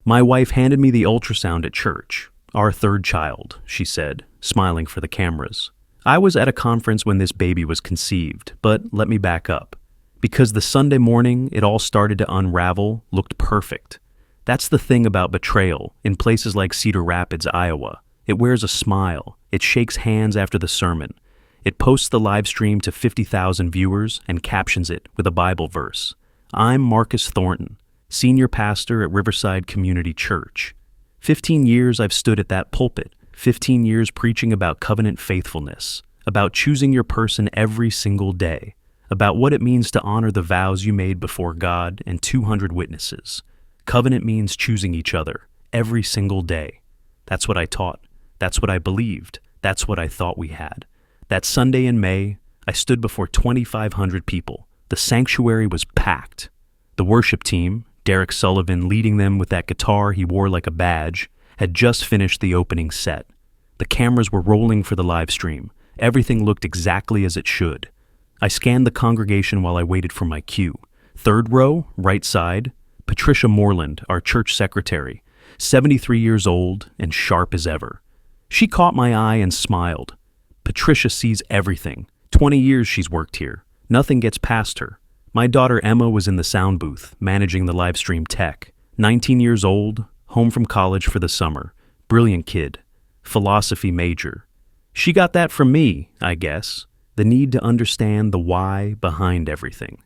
My wife handed me the ultrasound at church. Our third child, she said, smiling for the cameras. I was at a conference when this baby was conceived, but let me back up. Because the Sunday morning it all started to unravel looked perfect. That's the thing about betrayal in places like Cedar Rapids, Iowa. It wears a smile. It shakes hands after the sermon. It posts the live stream to 50,000 viewers and captions it with a Bible verse. I'm Marcus Thornton, senior pastor at Riverside Community Church. 15 years I've stood at that pulpit, 15 years preaching about covenant faithfulness, about choosing your person every single day, about what it means to honor the vows you made before God and 200 witnesses. Covenant means choosing each other every single day. That's what I taught. That's what I believed. That's what I thought we had. That Sunday in May, I stood before 2,500 people. The sanctuary was packed. The worship team, Derek Sullivan leading them with that guitar he wore like a badge, had just finished the opening set. The cameras were rolling for the live stream. Everything looked exactly as it should. I scanned the congregation while I waited for my cue. Third row, right side, Patricia Moreland, our church secretary, 73 years old and sharp as ever. She caught my eye and smiled. Patricia sees everything. 20 years she's worked here. Nothing gets past her. My daughter Emma was in the sound booth, managing the live stream tech. 19 years old, home from college for the summer. Brilliant kid. Philosophy major. She got that from me, I guess. The need to understand the why behind everything.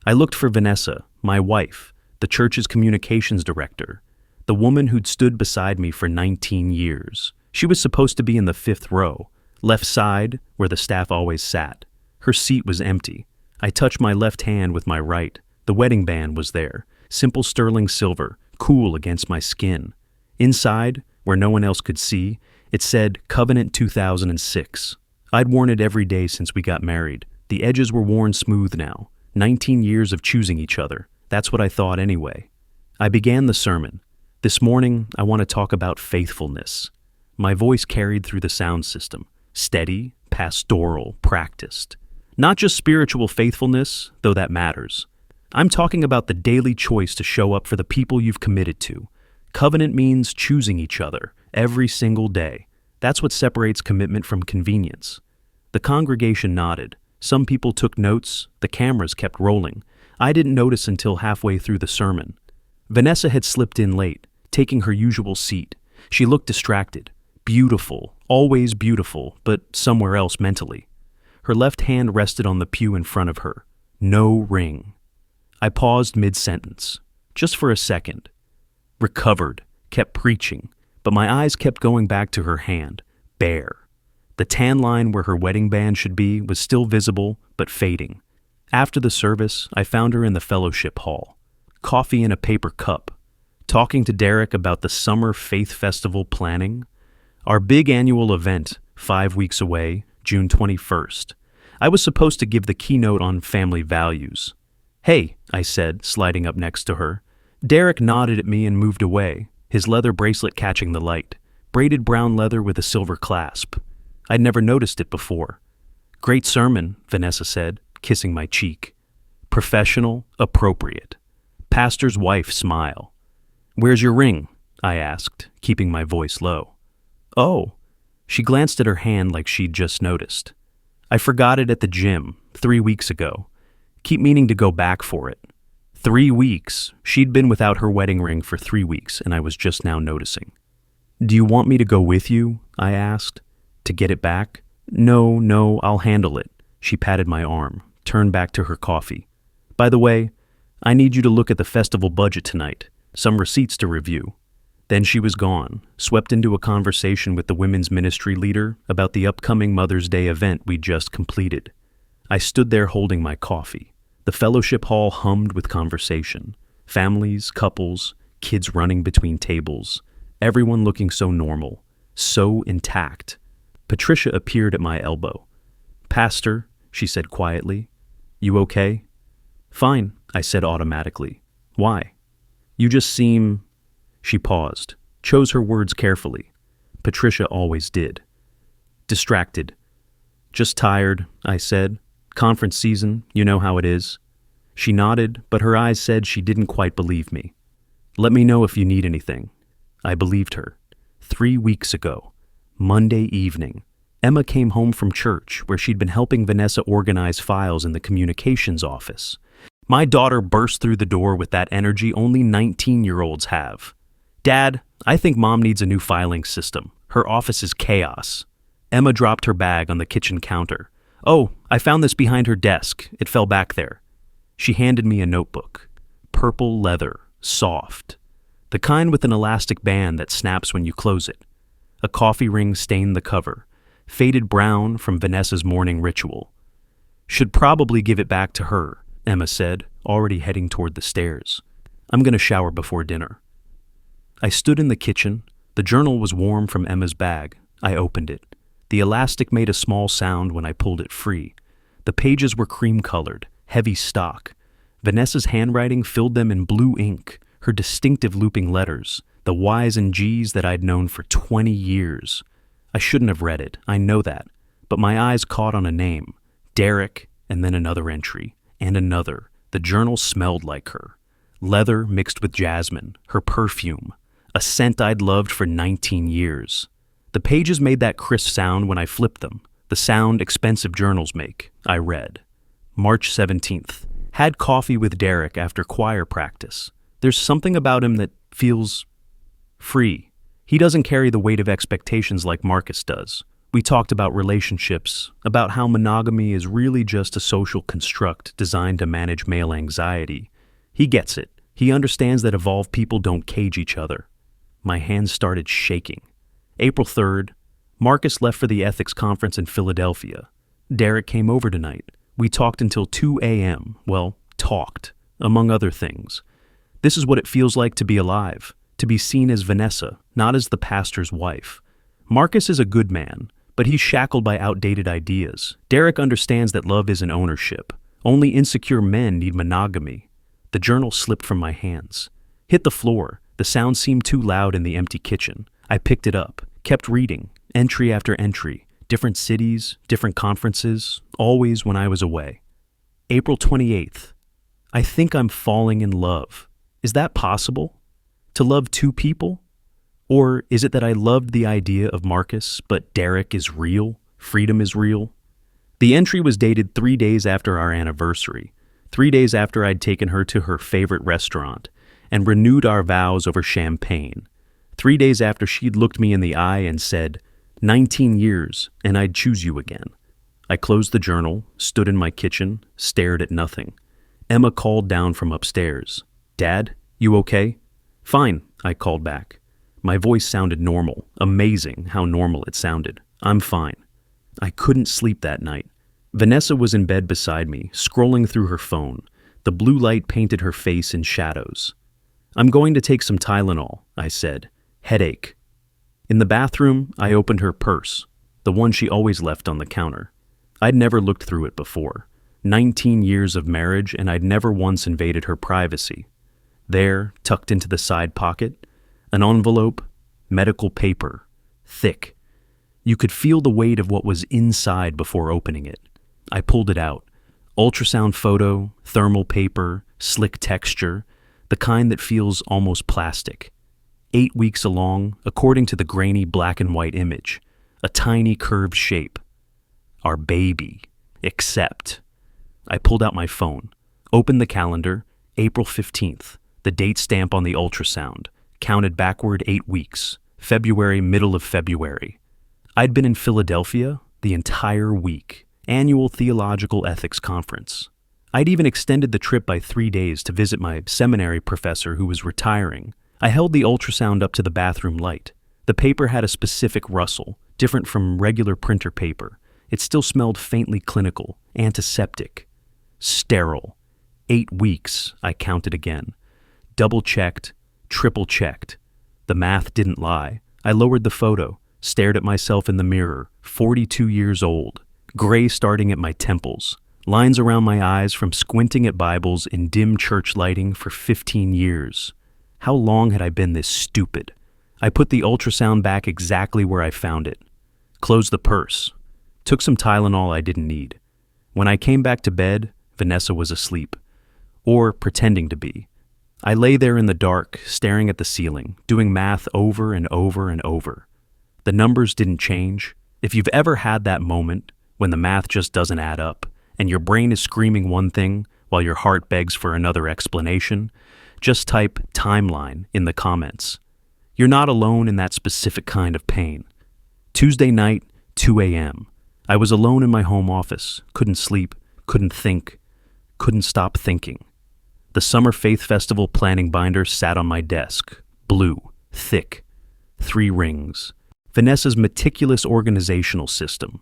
I looked for Vanessa, my wife, the church's communications director, the woman who'd stood beside me for 19 years. She was supposed to be in the 5th row, left side where the staff always sat. Her seat was empty. I touched my left hand with my right. The wedding band was there, simple sterling silver, cool against my skin. Inside, where no one else could see, it said Covenant 2006. I'd worn it every day since we got married. The edges were worn smooth now. 19 years of choosing each other. That's what I thought anyway. I began the sermon. This morning, I want to talk about faithfulness. My voice carried through the sound system. Steady, pastoral, practiced. Not just spiritual faithfulness, though that matters. I'm talking about the daily choice to show up for the people you've committed to. Covenant means choosing each other every single day. That's what separates commitment from convenience. The congregation nodded. Some people took notes. The cameras kept rolling. I didn't notice until halfway through the sermon. Vanessa had slipped in late, taking her usual seat. She looked distracted. Beautiful, always beautiful, but somewhere else mentally. Her left hand rested on the pew in front of her. No ring. I paused mid-sentence, just for a second. Recovered, kept preaching, but my eyes kept going back to her hand, bare. The tan line where her wedding band should be was still visible, but fading. After the service, I found her in the fellowship hall. Coffee in a paper cup. Talking to Derek about the summer faith festival planning. Our big annual event, 5 weeks away, June 21st. I was supposed to give the keynote on family values. Hey, I said, sliding up next to her. Derek nodded at me and moved away, his leather bracelet catching the light. Braided brown leather with a silver clasp. I'd never noticed it before. Great sermon, Vanessa said, kissing my cheek. Professional, appropriate. Pastor's wife smile. Where's your ring? I asked, keeping my voice low. Oh. She glanced at her hand like she'd just noticed. I forgot it at the gym 3 weeks ago. Keep meaning to go back for it. 3 weeks. She'd been without her wedding ring for 3 weeks, and I was just now noticing. Do you want me to go with you? I asked. To get it back? No, I'll handle it. She patted my arm, turned back to her coffee. By the way, I need you to look at the festival budget tonight. Some receipts to review. Then she was gone, swept into a conversation with the women's ministry leader about the upcoming Mother's Day event we'd just completed. I stood there holding my coffee. The fellowship hall hummed with conversation. Families, couples, kids running between tables. Everyone looking so normal, so intact. Patricia appeared at my elbow. Pastor, she said quietly, you okay? Fine, I said automatically. Why? You just seem... She paused, chose her words carefully. Patricia always did. Distracted. Just tired, I said. Conference season, you know how it is. She nodded, but her eyes said she didn't quite believe me. Let me know if you need anything. I believed her. 3 weeks ago, Monday evening, Emma came home from church where she'd been helping Vanessa organize files in the communications office. My daughter burst through the door with that energy only 19-year-olds have. Dad, I think Mom needs a new filing system. Her office is chaos. Emma dropped her bag on the kitchen counter. Oh, I found this behind her desk. It fell back there. She handed me a notebook. Purple leather, soft. The kind with an elastic band that snaps when you close it. A coffee ring stained the cover. Faded brown from Vanessa's morning ritual. Should probably give it back to her, Emma said, already heading toward the stairs. I'm going to shower before dinner. I stood in the kitchen. The journal was warm from Emma's bag. I opened it. The elastic made a small sound when I pulled it free. The pages were cream-colored, heavy stock. Vanessa's handwriting filled them in blue ink, her distinctive looping letters, the Y's and G's that I'd known for 20 years. I shouldn't have read it, I know that, but my eyes caught on a name, Derek, and then another entry, and another. The journal smelled like her. Leather mixed with jasmine, her perfume, a scent I'd loved for 19 years. The pages made that crisp sound when I flipped them, the sound expensive journals make. I read. March 17th. Had coffee with Derek after choir practice. There's something about him that feels free. He doesn't carry the weight of expectations like Marcus does. We talked about relationships, about how monogamy is really just a social construct designed to manage male anxiety. He gets it. He understands that evolved people don't cage each other. My hands started shaking. April 3rd, Marcus left for the ethics conference in Philadelphia. Derek came over tonight. We talked until 2 a.m. Well, talked, among other things. This is what it feels like to be alive, to be seen as Vanessa, not as the pastor's wife. Marcus is a good man, but he's shackled by outdated ideas. Derek understands that love isn't ownership. Only insecure men need monogamy. The journal slipped from my hands. Hit the floor. The sound seemed too loud in the empty kitchen. I picked it up, kept reading, entry after entry, different cities, different conferences, always when I was away. April 28th. I think I'm falling in love. Is that possible? To love two people? Or is it that I loved the idea of Marcus, but Derek is real, freedom is real? The entry was dated 3 days after our anniversary, 3 days after I'd taken her to her favorite restaurant and renewed our vows over champagne. 3 days after she'd looked me in the eye and said, 19 years, and I'd choose you again. I closed the journal, stood in my kitchen, stared at nothing. Emma called down from upstairs. Dad, you okay? Fine, I called back. My voice sounded normal, amazing how normal it sounded. I'm fine. I couldn't sleep that night. Vanessa was in bed beside me, scrolling through her phone. The blue light painted her face in shadows. I'm going to take some Tylenol, I said. Headache. In the bathroom, I opened her purse, the one she always left on the counter. I'd never looked through it before. 19 years of marriage, and I'd never once invaded her privacy. There, tucked into the side pocket, an envelope, medical paper, thick. You could feel the weight of what was inside before opening it. I pulled it out. Ultrasound photo, thermal paper, slick texture, the kind that feels almost plastic. 8 weeks along, according to the grainy black and white image, a tiny curved shape. Our baby. Except. I pulled out my phone, opened the calendar, April 15th, the date stamp on the ultrasound, counted backward 8 weeks, February, middle of February. I'd been in Philadelphia the entire week, annual theological ethics conference. I'd even extended the trip by 3 days to visit my seminary professor who was retiring. I held the ultrasound up to the bathroom light. The paper had a specific rustle, different from regular printer paper. It still smelled faintly clinical, antiseptic. Sterile. 8 weeks, I counted again. Double-checked, triple-checked. The math didn't lie. I lowered the photo, stared at myself in the mirror, 42 years old, gray starting at my temples, lines around my eyes from squinting at Bibles in dim church lighting for 15 years. How long had I been this stupid? I put the ultrasound back exactly where I found it. Closed the purse. Took some Tylenol I didn't need. When I came back to bed, Vanessa was asleep. Or pretending to be. I lay there in the dark, staring at the ceiling, doing math over and over and over. The numbers didn't change. If you've ever had that moment when the math just doesn't add up, and your brain is screaming one thing while your heart begs for another explanation, just type timeline in the comments. You're not alone in that specific kind of pain. Tuesday night, 2 a.m. I was alone in my home office, couldn't sleep, couldn't think, couldn't stop thinking. The Summer Faith Festival planning binder sat on my desk, blue, thick, 3 rings. Vanessa's meticulous organizational system,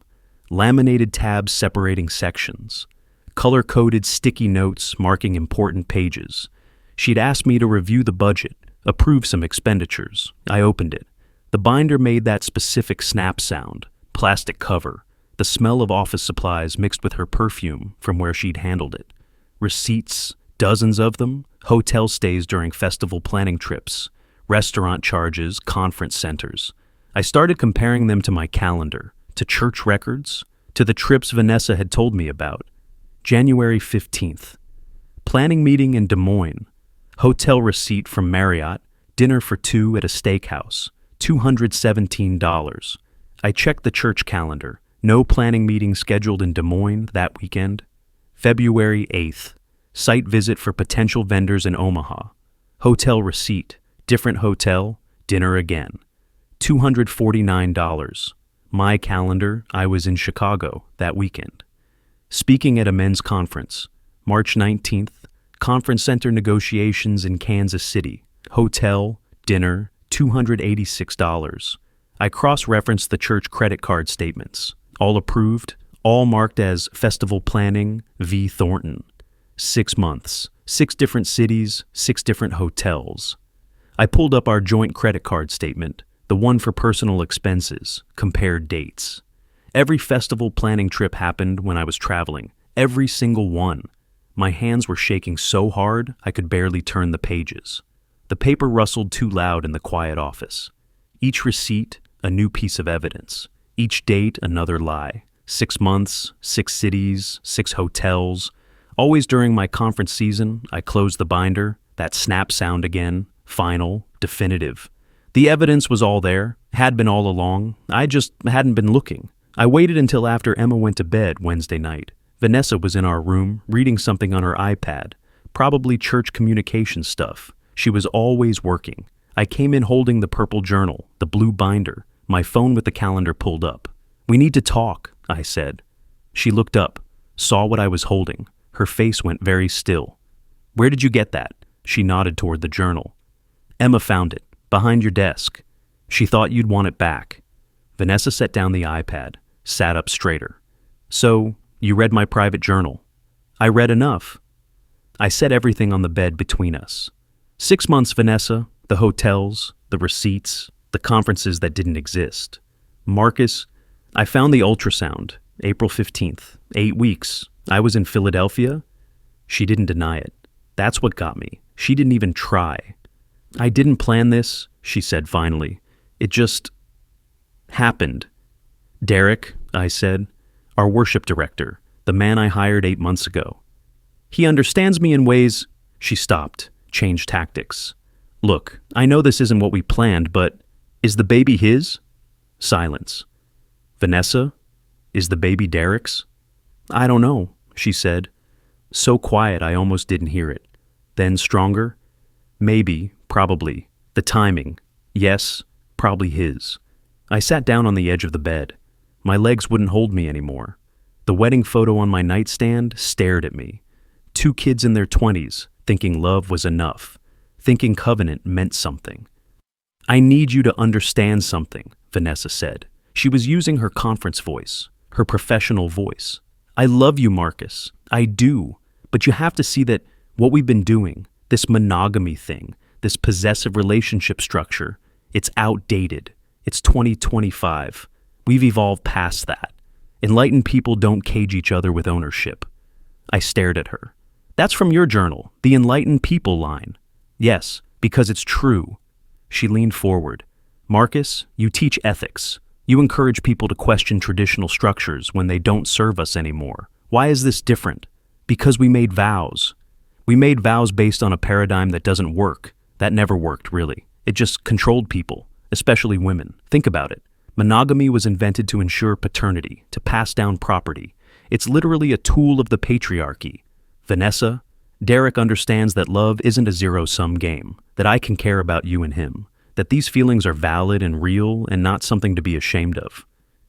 laminated tabs separating sections, color-coded sticky notes marking important pages. She'd asked me to review the budget, approve some expenditures. I opened it. The binder made that specific snap sound, plastic cover, the smell of office supplies mixed with her perfume from where she'd handled it. Receipts, dozens of them, hotel stays during festival planning trips, restaurant charges, conference centers. I started comparing them to my calendar, to church records, to the trips Vanessa had told me about. January 15th. Planning meeting in Des Moines. Hotel receipt from Marriott, dinner for 2 at a steakhouse, $217. I checked the church calendar. No planning meeting scheduled in Des Moines that weekend. February 8th. Site visit for potential vendors in Omaha. Hotel receipt. Different hotel. Dinner again. $249. My calendar, I was in Chicago that weekend. Speaking at a men's conference. March 19th. Conference center negotiations in Kansas City. Hotel, dinner, $286. I cross-referenced the church credit card statements. All approved, all marked as Festival Planning v. Thornton. 6 months, 6 different cities, 6 different hotels. I pulled up our joint credit card statement, the one for personal expenses, compared dates. Every festival planning trip happened when I was traveling, every single one. My hands were shaking so hard I could barely turn the pages. The paper rustled too loud in the quiet office. Each receipt, a new piece of evidence. Each date, another lie. 6 months, 6 cities, 6 hotels. Always during my conference season, I closed the binder, that snap sound again, final, definitive. The evidence was all there, had been all along. I just hadn't been looking. I waited until after Emma went to bed Wednesday night. Vanessa was in our room, reading something on her iPad, probably church communication stuff. She was always working. I came in holding the purple journal, the blue binder, my phone with the calendar pulled up. "We need to talk," I said. She looked up, saw what I was holding. Her face went very still. "Where did you get that?" She nodded toward the journal. "Emma found it, behind your desk. She thought you'd want it back." Vanessa set down the iPad, sat up straighter. "So, you read my private journal." "I read enough." I set everything on the bed between us. 6 months, Vanessa, the hotels, the receipts, the conferences that didn't exist. Marcus, I found the ultrasound, April 15th, 8 weeks. I was in Philadelphia. She didn't deny it. That's what got me. She didn't even try. "I didn't plan this," she said finally. "It just happened." "Derek," I said, "our worship director, the man I hired 8 months ago. He understands me in ways—" She stopped, changed tactics. "Look, I know this isn't what we planned, but is the baby his?" Silence. "Vanessa, is the baby Derek's?" "I don't know," she said. So quiet I almost didn't hear it. Then stronger. "Maybe, probably. The timing. Yes, probably his." I sat down on the edge of the bed. My legs wouldn't hold me anymore. The wedding photo on my nightstand stared at me. 2 kids in their 20s, thinking love was enough, thinking covenant meant something. "I need you to understand something," Vanessa said. She was using her conference voice, her professional voice. "I love you, Marcus. I do. But you have to see that what we've been doing, this monogamy thing, this possessive relationship structure, it's outdated. It's 2025. We've evolved past that. Enlightened people don't cage each other with ownership." I stared at her. "That's from your journal, the enlightened people line." "Yes, because it's true." She leaned forward. "Marcus, you teach ethics. You encourage people to question traditional structures when they don't serve us anymore. Why is this different? Because we made vows. We made vows based on a paradigm that doesn't work. That never worked, really. It just controlled people, especially women. Think about it. Monogamy was invented to ensure paternity, to pass down property. It's literally a tool of the patriarchy. Vanessa, Derek understands that love isn't a zero-sum game, that I can care about you and him, that these feelings are valid and real and not something to be ashamed of.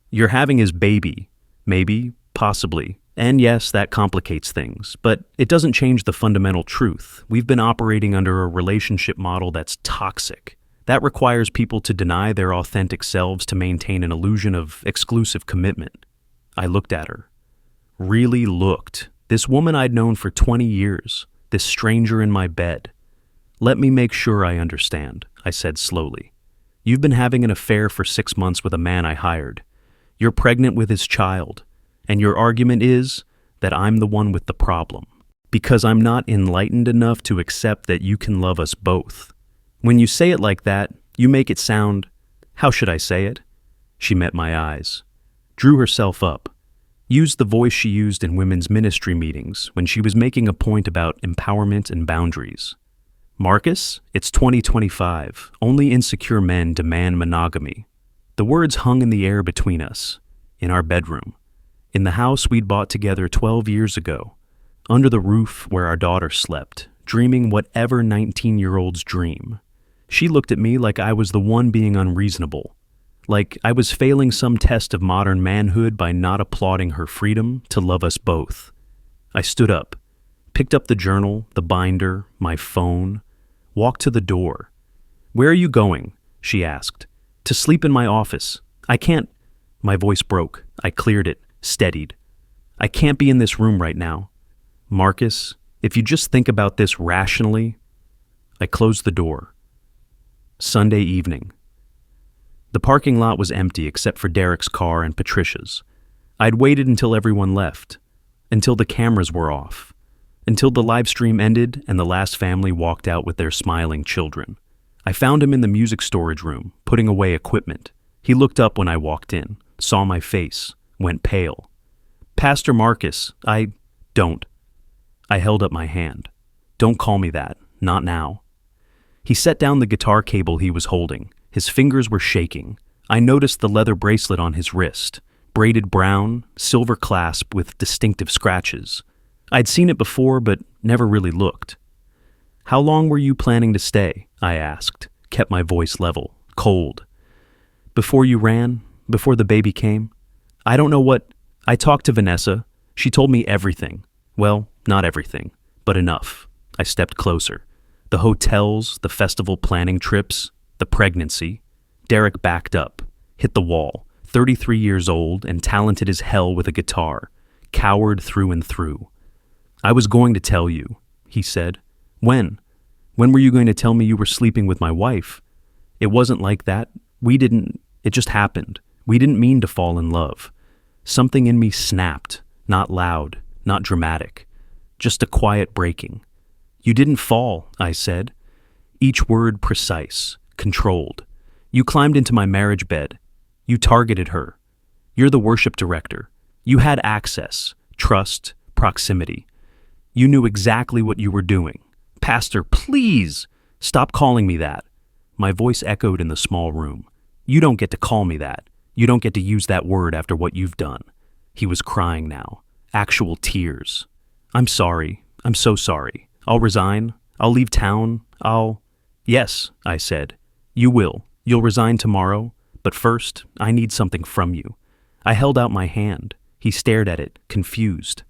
You're having his baby. Maybe, possibly. And yes, that complicates things, but it doesn't change the fundamental truth. We've been operating under a relationship model that's toxic. That requires people to deny their authentic selves to maintain an illusion of exclusive commitment. I looked at her. Really looked. This woman I'd known for 20 years. This stranger in my bed. Let me make sure I understand, I said slowly. You've been having an affair for 6 months with a man I hired. You're pregnant with his child. And your argument is that I'm the one with the problem. Because I'm not enlightened enough to accept that you can love us both. When you say it like that, you make it sound, how should I say it? She met my eyes, drew herself up, used the voice she used in women's ministry meetings when she was making a point about empowerment and boundaries. Marcus, it's 2025. Only insecure men demand monogamy. The words hung in the air between us, in our bedroom, in the house we'd bought together 12 years ago, under the roof where our daughter slept, dreaming whatever 19-year-olds dream. She looked at me like I was the one being unreasonable, like I was failing some test of modern manhood by not applauding her freedom to love us both. I stood up, picked up the journal, the binder, my phone, walked to the door. "Where are you going?" she asked. "To sleep in my office. I can't—" My voice broke. I cleared it, steadied. "I can't be in this room right now. Marcus, if you just think about this rationally..." I closed the door. Sunday evening. The parking lot was empty except for Derek's car and Patricia's. I'd waited until everyone left, until the cameras were off, until the live stream ended and the last family walked out with their smiling children. I found him in the music storage room, putting away equipment. He looked up when I walked in, saw my face, went pale. "Pastor Marcus, don't." I held up my hand. "Don't call me that, not now." He set down the guitar cable he was holding. His fingers were shaking. I noticed the leather bracelet on his wrist, braided brown, silver clasp with distinctive scratches. I'd seen it before, but never really looked. "How long were you planning to stay?" I asked, kept my voice level, cold. "Before you ran? Before the baby came? I don't know what—" I talked to Vanessa. She told me everything. Well, not everything, but enough. I stepped closer. The hotels, the festival planning trips, the pregnancy. Derek backed up, hit the wall, 33 years old and talented as hell with a guitar, coward through and through. "I was going to tell you," he said. "When? When were you going to tell me you were sleeping with my wife? It wasn't like that. It just happened. We didn't mean to fall in love. Something in me snapped, not loud, not dramatic, just a quiet breaking. You didn't fall," I said. Each word precise, controlled. "You climbed into my marriage bed. You targeted her. You're the worship director. You had access, trust, proximity. You knew exactly what you were doing. Pastor, please, stop calling me that." My voice echoed in the small room. "You don't get to call me that. You don't get to use that word after what you've done." He was crying now, actual tears. "I'm sorry. I'm so sorry. I'll resign. I'll leave town. Yes," I said. "You will. You'll resign tomorrow. But first, I need something from you." I held out my hand. He stared at it, confused.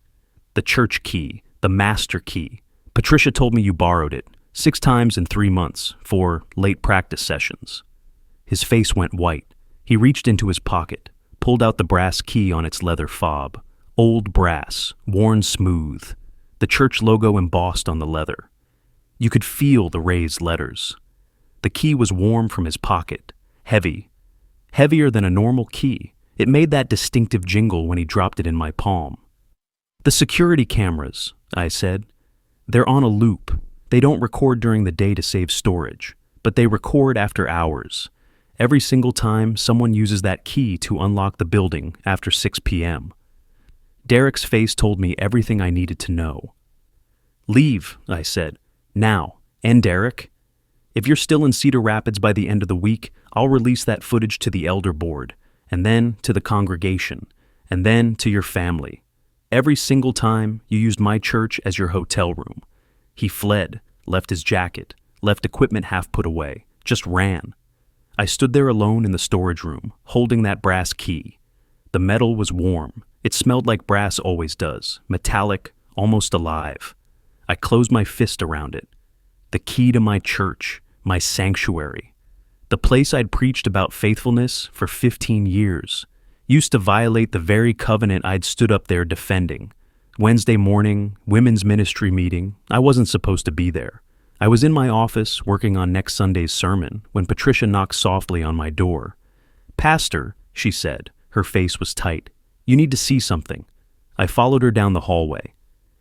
"The church key, the master key. Patricia told me you borrowed it, 6 times in 3 months, for late practice sessions." His face went white. He reached into his pocket, pulled out the brass key on its leather fob. Old brass, worn smooth. The church logo embossed on the leather. You could feel the raised letters. The key was warm from his pocket, heavy. Heavier than a normal key. It made that distinctive jingle when he dropped it in my palm. "The security cameras," I said. "They're on a loop. They don't record during the day to save storage, but they record after hours. Every single time someone uses that key to unlock the building after 6 p.m. Derek's face told me everything I needed to know. Leave, I said. Now. And Derek? If you're still in Cedar Rapids by the end of the week, I'll release that footage to the elder board, and then to the congregation, and then to your family. Every single time you used my church as your hotel room. He fled, left his jacket, left equipment half put away, just ran. I stood there alone in the storage room, holding that brass key. The metal was warm. It smelled like brass always does, metallic, almost alive. I closed my fist around it. The key to my church, my sanctuary. The place I'd preached about faithfulness for 15 years. Used to violate the very covenant I'd stood up there defending. Wednesday morning, women's ministry meeting. I wasn't supposed to be there. I was in my office working on next Sunday's sermon when Patricia knocked softly on my door. "Pastor," she said. Her face was tight. "You need to see something." I followed her down the hallway.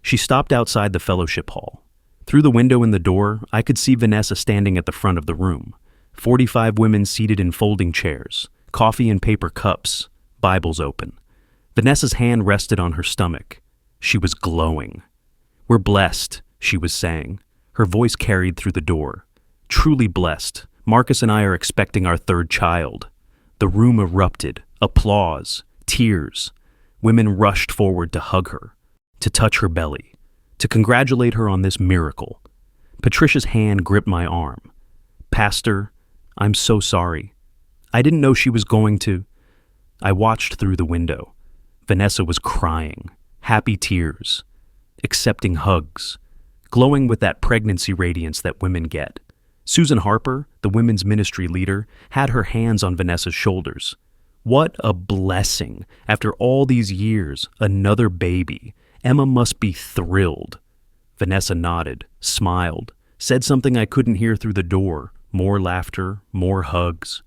She stopped outside the fellowship hall. Through the window in the door, I could see Vanessa standing at the front of the room. 45 women seated in folding chairs, coffee in paper cups, Bibles open. Vanessa's hand rested on her stomach. She was glowing. "We're blessed," she was saying. Her voice carried through the door. "Truly blessed. Marcus and I are expecting our third child." The room erupted. Applause. Tears. Women rushed forward to hug her, to touch her belly, to congratulate her on this miracle. Patricia's hand gripped my arm. "Pastor, I'm so sorry. I didn't know she was going to..." I watched through the window. Vanessa was crying, happy tears, accepting hugs, glowing with that pregnancy radiance that women get. Susan Harper, the women's ministry leader, had her hands on Vanessa's shoulders. What a blessing. After all these years, another baby. Emma must be thrilled. Vanessa nodded, smiled, said something I couldn't hear through the door. More laughter, more hugs.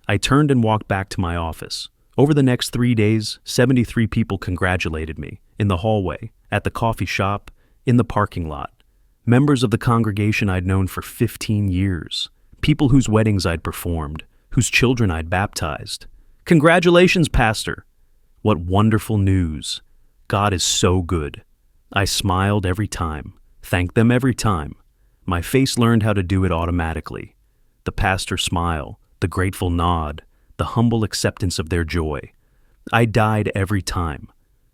I turned and walked back to my office. Over the next 3 days, 73 people congratulated me, in the hallway, at the coffee shop, in the parking lot. Members of the congregation I'd known for 15 years. People whose weddings I'd performed, whose children I'd baptized. "Congratulations, Pastor!" What wonderful news. God is so good. I smiled every time, thanked them every time. My face learned how to do it automatically. The pastor's smile, the grateful nod, the humble acceptance of their joy. I died every time.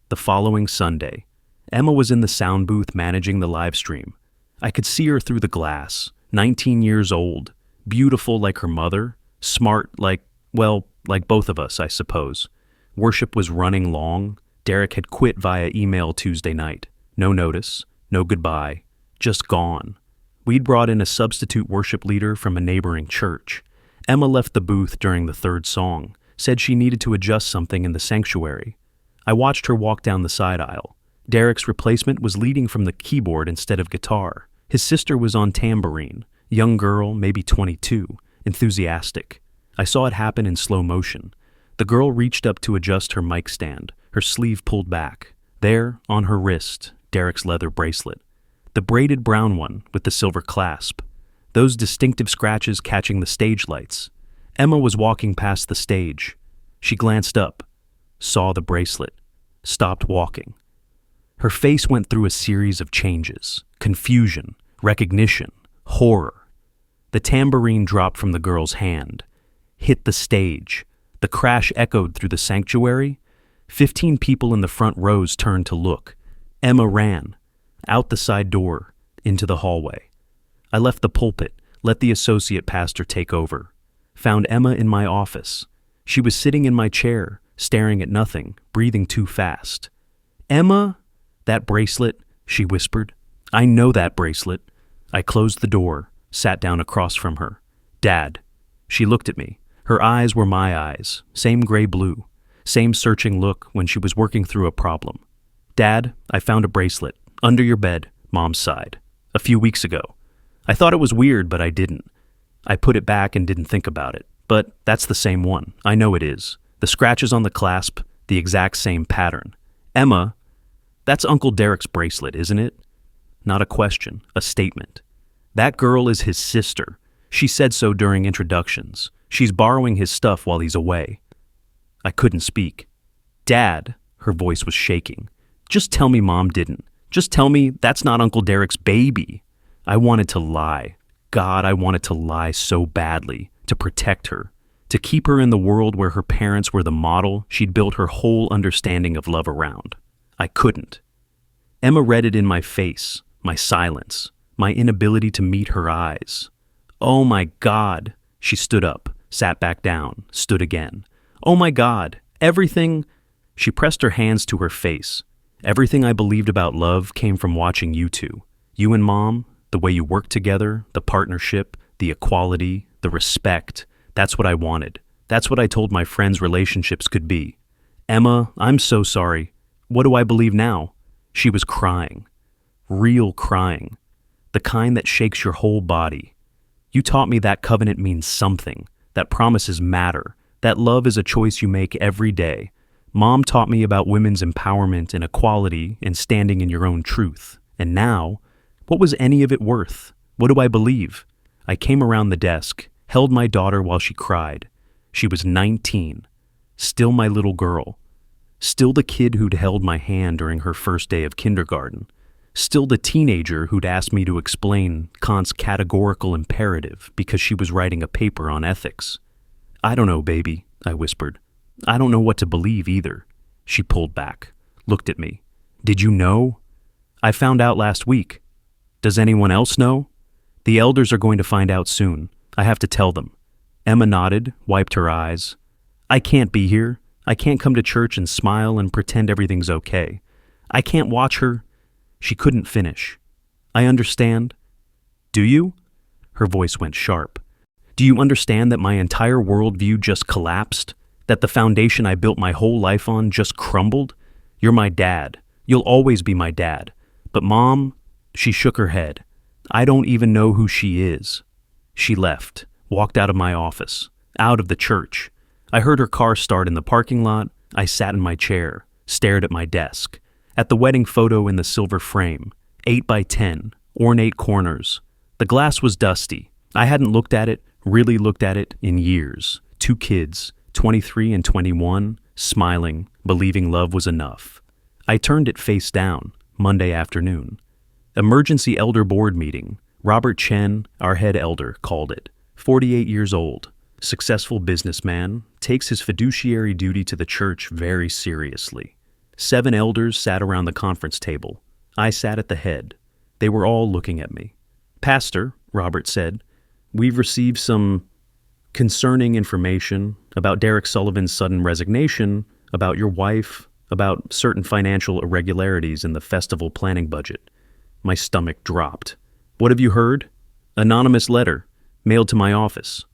The following Sunday, Emma was in the sound booth managing the live stream. I could see her through the glass, 19 years old, beautiful like her mother, smart like both of us, I suppose. Worship was running long. Derek had quit via email Tuesday night. No notice, no goodbye, just gone. We'd brought in a substitute worship leader from a neighboring church. Emma left the booth during the third song, said she needed to adjust something in the sanctuary. I watched her walk down the side aisle. Derek's replacement was leading from the keyboard instead of guitar. His sister was on tambourine, young girl, maybe 22, enthusiastic. I saw it happen in slow motion. The girl reached up to adjust her mic stand, her sleeve pulled back. There, on her wrist, Derek's leather bracelet. The braided brown one with the silver clasp. Those distinctive scratches catching the stage lights. Emma was walking past the stage. She glanced up, saw the bracelet, stopped walking. Her face went through a series of changes. Confusion, recognition, horror. The tambourine dropped from the girl's hand, hit the stage. The crash echoed through the sanctuary. 15 people in the front rows turned to look. Emma ran, out the side door, into the hallway. I left the pulpit, let the associate pastor take over. Found Emma in my office. She was sitting in my chair, staring at nothing, breathing too fast. "Emma?" "That bracelet," she whispered. "I know that bracelet." I closed the door, sat down across from her. "Dad." She looked at me. Her eyes were my eyes, same gray-blue, same searching look when she was working through a problem. "Dad, I found a bracelet, under your bed," Mom sighed, "a few weeks ago. I thought it was weird, but I didn't. I put it back and didn't think about it. But that's the same one. I know it is. The scratches on the clasp, the exact same pattern. Emma, that's Uncle Derek's bracelet, isn't it?" Not a question, a statement. "That girl is his sister. She said so during introductions. She's borrowing his stuff while he's away." I couldn't speak. "Dad," her voice was shaking. "Just tell me Mom didn't. Just tell me that's not Uncle Derek's baby. I wanted to lie. God, I wanted to lie so badly, to protect her, to keep her in the world where her parents were the model she'd built her whole understanding of love around. I couldn't. Emma read it in my face, my silence, my inability to meet her eyes. Oh my God. She stood up, sat back down, stood again. Oh my God, everything. She pressed her hands to her face. Everything I believed about love came from watching you two. You and Mom, the way you worked together, the partnership, the equality, the respect. That's what I wanted. That's what I told my friends relationships could be. Emma, I'm so sorry. What do I believe now? She was crying. Real crying. The kind that shakes your whole body. You taught me that covenant means something, that promises matter, that love is a choice you make every day. Mom taught me about women's empowerment and equality and standing in your own truth. And now, what was any of it worth? What do I believe? I came around the desk, held my daughter while she cried. She was 19, still my little girl, still the kid who'd held my hand during her first day of kindergarten, still the teenager who'd asked me to explain Kant's categorical imperative because she was writing a paper on ethics. I don't know, baby, I whispered. I don't know what to believe either. She pulled back, looked at me. Did you know? I found out last week. Does anyone else know? The elders are going to find out soon. I have to tell them. Emma nodded, wiped her eyes. I can't be here. I can't come to church and smile and pretend everything's okay. I can't watch her. She couldn't finish. I understand. Do you? Her voice went sharp. Do you understand that my entire worldview just collapsed? That the foundation I built my whole life on just crumbled? You're my dad. You'll always be my dad. But Mom, she shook her head. I don't even know who she is. She left, walked out of my office, out of the church. I heard her car start in the parking lot. I sat in my chair, stared at my desk, at the wedding photo in the silver frame, 8 by 10, ornate corners. The glass was dusty. I hadn't looked at it, really looked at it, in years. 2 kids, 23 and 21, smiling, believing love was enough. I turned it face down, Monday afternoon. Emergency elder board meeting. Robert Chen, our head elder, called it. 48 years old, successful businessman, takes his fiduciary duty to the church very seriously. 7 elders sat around the conference table. I sat at the head. They were all looking at me. Pastor, Robert said, we've received some concerning information about Derek Sullivan's sudden resignation, about your wife, about certain financial irregularities in the festival planning budget. My stomach dropped. What have you heard? Anonymous letter, mailed to my office.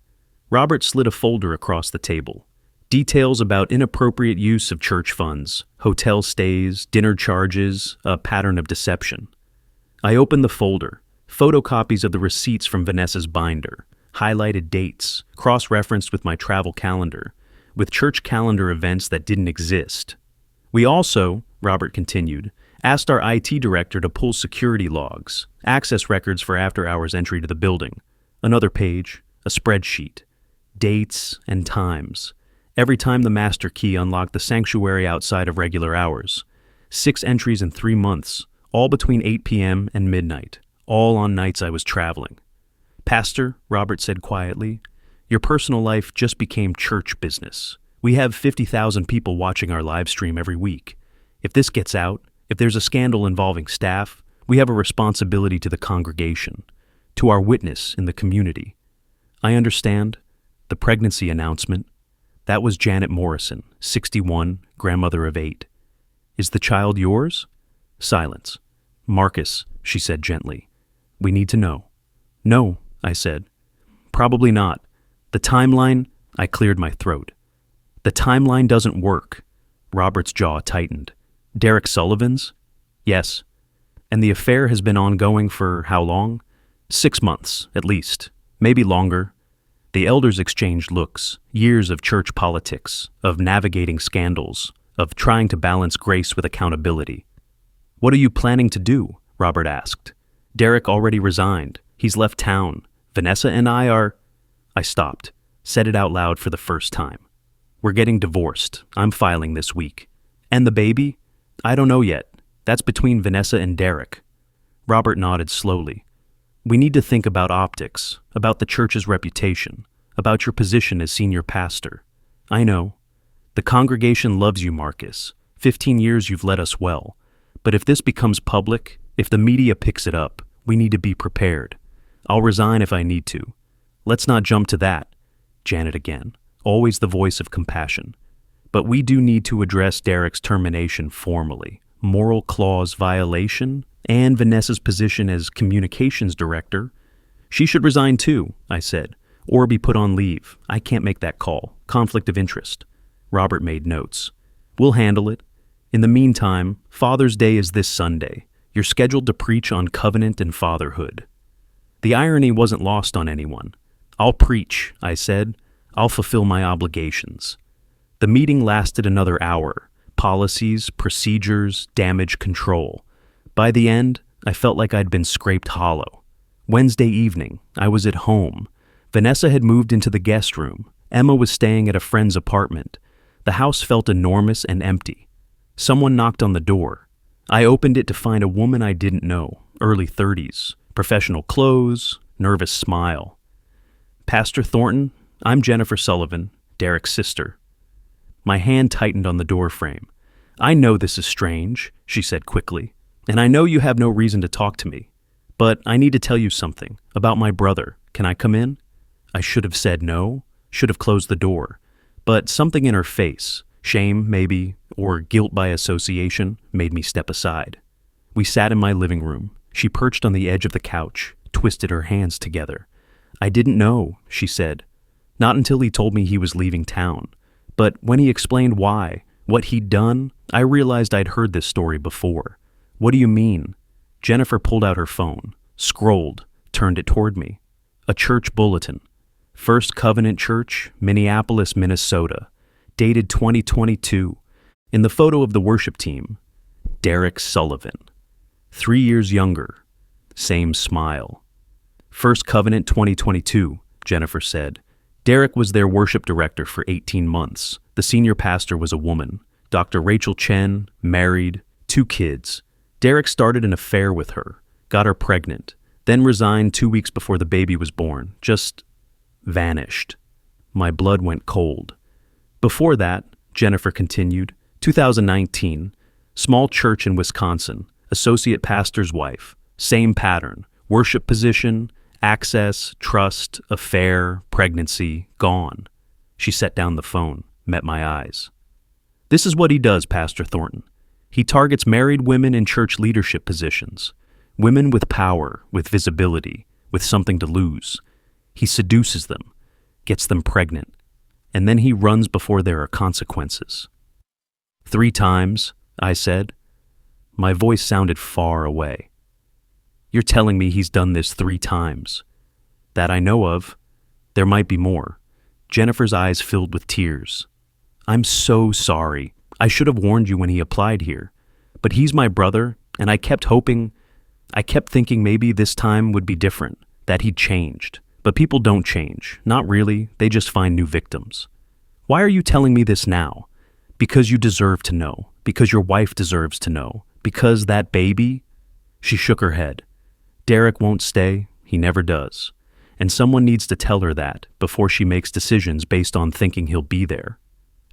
Robert slid a folder across the table. Details about inappropriate use of church funds, hotel stays, dinner charges, a pattern of deception. I opened the folder, photocopies of the receipts from Vanessa's binder, highlighted dates, cross-referenced with my travel calendar, with church calendar events that didn't exist. We also, Robert continued, asked our IT director to pull security logs, access records for after-hours entry to the building, another page, a spreadsheet, dates and times. Every time the master key unlocked the sanctuary outside of regular hours. 6 entries in 3 months, all between 8 p.m. and midnight, all on nights I was traveling. Pastor, Robert said quietly, your personal life just became church business. We have 50,000 people watching our live stream every week. If this gets out, if there's a scandal involving staff, we have a responsibility to the congregation, to our witness in the community. I understand. The pregnancy announcement. That was Janet Morrison, 61, grandmother of 8. Is the child yours? Silence. Marcus, she said gently. We need to know. No, I said. Probably not. The timeline, I cleared my throat. The timeline doesn't work. Robert's jaw tightened. Derek Sullivan's? Yes. And the affair has been ongoing for how long? 6 months, at least. Maybe longer. The elders exchanged looks, years of church politics, of navigating scandals, of trying to balance grace with accountability. What are you planning to do? Robert asked. Derek already resigned. He's left town. Vanessa and I are... I stopped, said it out loud for the first time. We're getting divorced. I'm filing this week. And the baby? I don't know yet. That's between Vanessa and Derek. Robert nodded slowly. We need to think about optics, about the church's reputation, about your position as senior pastor. I know. The congregation loves you, Marcus. 15 years you've led us well. But if this becomes public, if the media picks it up, we need to be prepared. I'll resign if I need to. Let's not jump to that. Janet again, always the voice of compassion. But we do need to address Derek's termination formally. Moral clause violation and Vanessa's position as communications director. She should resign too, I said, or be put on leave. I can't make that call. Conflict of interest. Robert made notes. We'll handle it. In the meantime, Father's Day is this Sunday. You're scheduled to preach on covenant and fatherhood. The irony wasn't lost on anyone. I'll preach, I said. I'll fulfill my obligations. The meeting lasted another hour. Policies, procedures, damage control. By the end, I felt like I'd been scraped hollow. Wednesday evening, I was at home. Vanessa had moved into the guest room. Emma was staying at a friend's apartment. The house felt enormous and empty. Someone knocked on the door. I opened it to find a woman I didn't know, early 30s, professional clothes, nervous smile. Pastor Thornton, I'm Jennifer Sullivan, Derek's sister. My hand tightened on the doorframe. I know this is strange, she said quickly, and I know you have no reason to talk to me. But I need to tell you something about my brother. Can I come in? I should have said no, should have closed the door. But something in her face, shame maybe, or guilt by association, made me step aside. We sat in my living room. She perched on the edge of the couch, twisted her hands together. I didn't know, she said. Not until he told me he was leaving town. But when he explained why, what he'd done, I realized I'd heard this story before. What do you mean? Jennifer pulled out her phone, scrolled, turned it toward me. A church bulletin. First Covenant Church, Minneapolis, Minnesota. Dated 2022. In the photo of the worship team, Derek Sullivan. 3 years younger. Same smile. First Covenant 2022, Jennifer said. Derek was their worship director for 18 months. The senior pastor was a woman, Dr. Rachel Chen, married, 2 kids. Derek started an affair with her, got her pregnant, then resigned 2 weeks before the baby was born, just vanished. My blood went cold. Before that, Jennifer continued, 2019, small church in Wisconsin, associate pastor's wife, same pattern, worship position, access, trust, affair, pregnancy, gone. She set down the phone, met my eyes. This is what he does, Pastor Thornton. He targets married women in church leadership positions, women with power, with visibility, with something to lose. He seduces them, gets them pregnant, and then he runs before there are consequences. 3 times, I said. My voice sounded far away. You're telling me he's done this 3 times. That I know of. There might be more. Jennifer's eyes filled with tears. I'm so sorry. I should have warned you when he applied here. But he's my brother, and I kept thinking maybe this time would be different, that he'd changed. But people don't change. Not really. They just find new victims. Why are you telling me this now? Because you deserve to know. Because your wife deserves to know. Because that baby? She shook her head. Derek won't stay. He never does. And someone needs to tell her that before she makes decisions based on thinking he'll be there.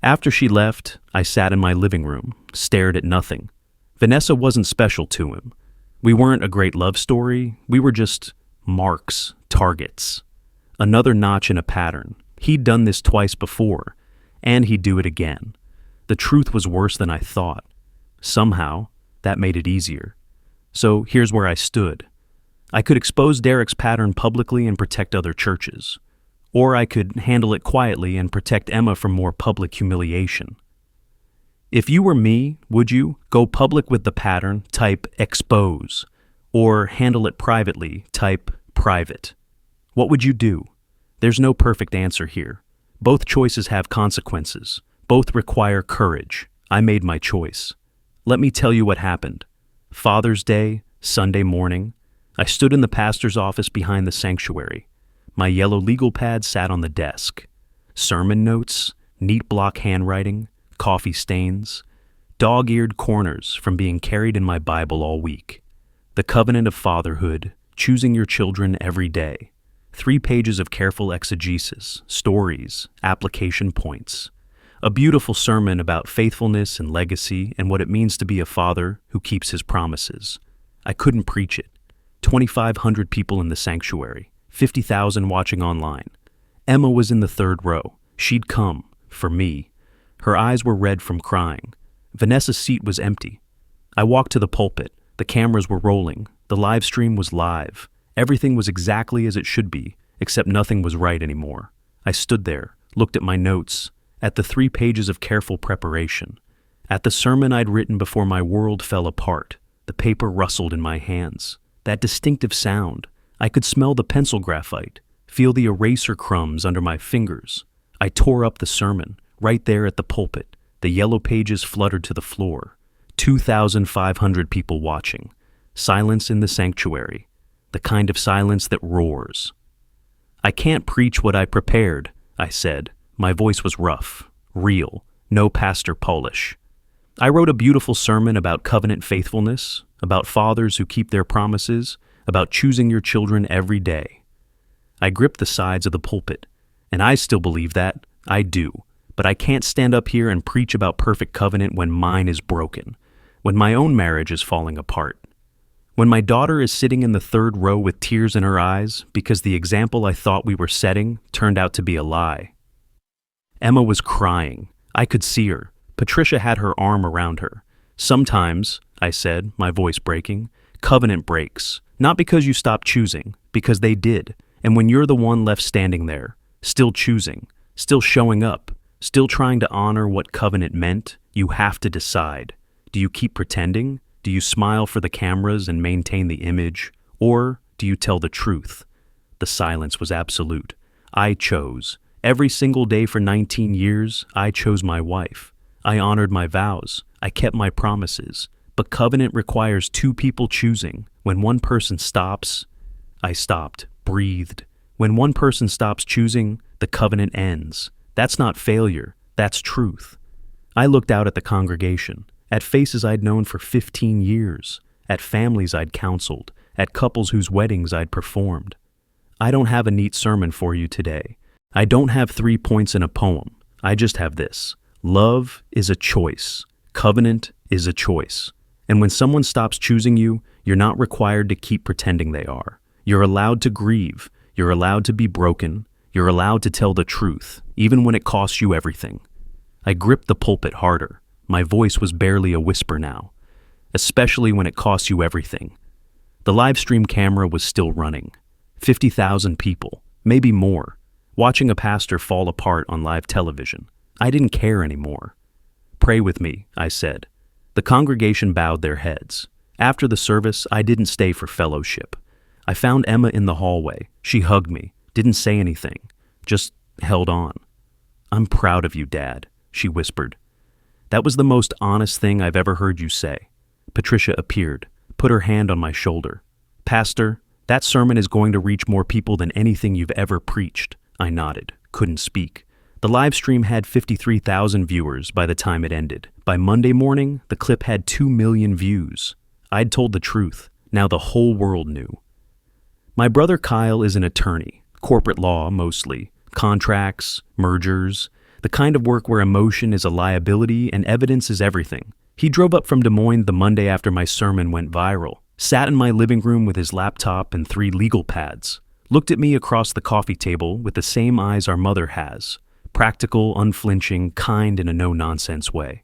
After she left, I sat in my living room, stared at nothing. Vanessa wasn't special to him. We weren't a great love story. We were just marks, targets. Another notch in a pattern. He'd done this twice before, and he'd do it again. The truth was worse than I thought. Somehow, that made it easier. So here's where I stood. I could expose Derek's pattern publicly and protect other churches. Or I could handle it quietly and protect Emma from more public humiliation. If you were me, would you go public with the pattern, type expose, or handle it privately, type private? What would you do? There's no perfect answer here. Both choices have consequences. Both require courage. I made my choice. Let me tell you what happened. Father's Day, Sunday morning, I stood in the pastor's office behind the sanctuary. My yellow legal pad sat on the desk. Sermon notes, neat block handwriting, coffee stains. Dog-eared corners from being carried in my Bible all week. The covenant of fatherhood, choosing your children every day. 3 pages of careful exegesis, stories, application points. A beautiful sermon about faithfulness and legacy and what it means to be a father who keeps his promises. I couldn't preach it. 2,500 people in the sanctuary, 50,000 watching online. Emma was in the 3rd row. She'd come, for me. Her eyes were red from crying. Vanessa's seat was empty. I walked to the pulpit. The cameras were rolling. The live stream was live. Everything was exactly as it should be, except nothing was right anymore. I stood there, looked at my notes, at the 3 pages of careful preparation, at the sermon I'd written before my world fell apart. The paper rustled in my hands. That distinctive sound. I could smell the pencil graphite, feel the eraser crumbs under my fingers. I tore up the sermon, right there at the pulpit. The yellow pages fluttered to the floor. 2,500 people watching. Silence in the sanctuary. The kind of silence that roars. "I can't preach what I prepared," I said. My voice was rough, real, no pastor polish. I wrote a beautiful sermon about covenant faithfulness, about fathers who keep their promises, about choosing your children every day. I gripped the sides of the pulpit, and I still believe that. I do. But I can't stand up here and preach about perfect covenant when mine is broken, when my own marriage is falling apart, when my daughter is sitting in the 3rd row with tears in her eyes because the example I thought we were setting turned out to be a lie. Emma was crying. I could see her. Patricia had her arm around her. "Sometimes," I said, my voice breaking, "covenant breaks. Not because you stopped choosing, because they did. And when you're the one left standing there, still choosing, still showing up, still trying to honor what covenant meant, you have to decide. Do you keep pretending? Do you smile for the cameras and maintain the image? Or do you tell the truth?" The silence was absolute. I chose. Every single day for 19 years, I chose my wife. I honored my vows. I kept my promises. But covenant requires 2 people choosing. When one person stops, I stopped, breathed. When one person stops choosing, the covenant ends. That's not failure. That's truth. I looked out at the congregation, at faces I'd known for 15 years, at families I'd counseled, at couples whose weddings I'd performed. I don't have a neat sermon for you today. I don't have 3 points in a poem. I just have this. Love is a choice. Covenant is a choice. And when someone stops choosing you, you're not required to keep pretending they are. You're allowed to grieve. You're allowed to be broken. You're allowed to tell the truth, even when it costs you everything. I gripped the pulpit harder. My voice was barely a whisper now, especially when it costs you everything. The live stream camera was still running. 50,000 people, maybe more, watching a pastor fall apart on live television. I didn't care anymore. "Pray with me," I said. The congregation bowed their heads. After the service, I didn't stay for fellowship. I found Emma in the hallway. She hugged me, didn't say anything, just held on. "I'm proud of you, Dad," she whispered. That was the most honest thing I've ever heard you say. Patricia appeared, put her hand on my shoulder. "Pastor, that sermon is going to reach more people than anything you've ever preached." I nodded, couldn't speak. The live stream had 53,000 viewers by the time it ended. By Monday morning, the clip had 2 million views. I'd told the truth. Now the whole world knew. My brother Kyle is an attorney, corporate law mostly, contracts, mergers, the kind of work where emotion is a liability and evidence is everything. He drove up from Des Moines the Monday after my sermon went viral, sat in my living room with his laptop and 3 legal pads, looked at me across the coffee table with the same eyes our mother has, practical, unflinching, kind in a no-nonsense way.